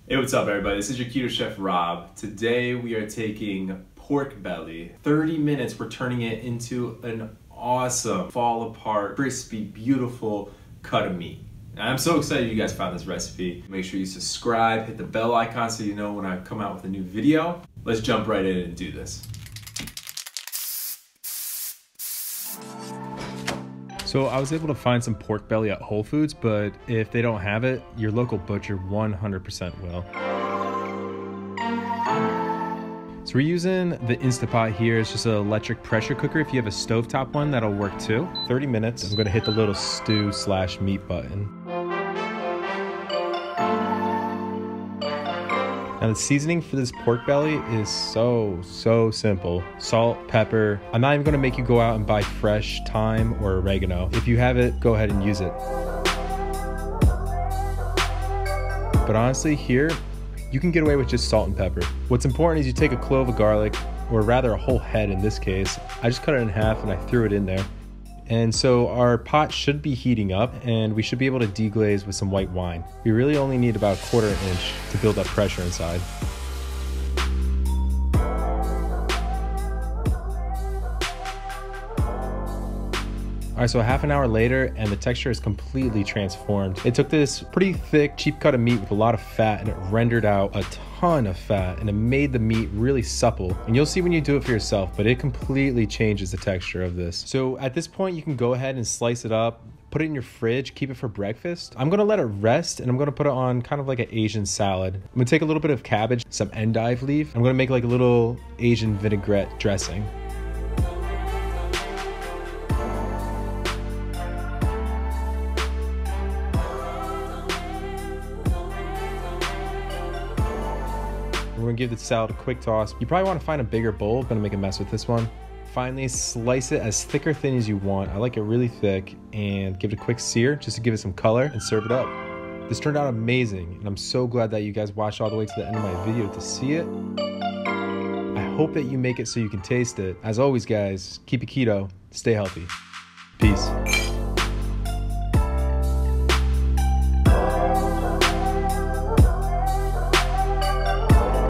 Hey, what's up everybody? This is your Keto Chef Rob. Today we are taking pork belly. 30 minutes, we're turning it into an awesome, fall apart, crispy, beautiful cut of meat. And I'm so excited you guys found this recipe. Make sure you subscribe, hit the bell icon so you know when I come out with a new video. Let's jump right in and do this. So I was able to find some pork belly at Whole Foods, but if they don't have it, your local butcher 100% will. So we're using the Instapot here. It's just an electric pressure cooker. If you have a stovetop one, that'll work too. 30 minutes. I'm gonna hit the little stew/meat button. Now the seasoning for this pork belly is so simple. Salt, pepper. I'm not even gonna make you go out and buy fresh thyme or oregano. If you have it, go ahead and use it. But honestly, here, you can get away with just salt and pepper. What's important is you take a clove of garlic, or rather a whole head in this case. I just cut it in half and I threw it in there. And so our pot should be heating up and we should be able to deglaze with some white wine. We really only need about 1/4 inch to build up pressure inside. All right, so half an hour later and the texture is completely transformed. It took this pretty thick, cheap cut of meat with a lot of fat and it rendered out a ton of fat and it made the meat really supple. And you'll see when you do it for yourself, but it completely changes the texture of this. So at this point, you can go ahead and slice it up, put it in your fridge, keep it for breakfast. I'm gonna let it rest and I'm gonna put it on kind of like an Asian salad. I'm gonna take a little bit of cabbage, some endive leaf. I'm gonna make like a little Asian vinaigrette dressing. We're gonna give the salad a quick toss. You probably wanna find a bigger bowl. I'm gonna make a mess with this one. Finally, slice it as thick or thin as you want. I like it really thick, and give it a quick sear just to give it some color and serve it up. This turned out amazing, and I'm so glad that you guys watched all the way to the end of my video to see it. I hope that you make it so you can taste it. As always, guys, keep it keto, stay healthy.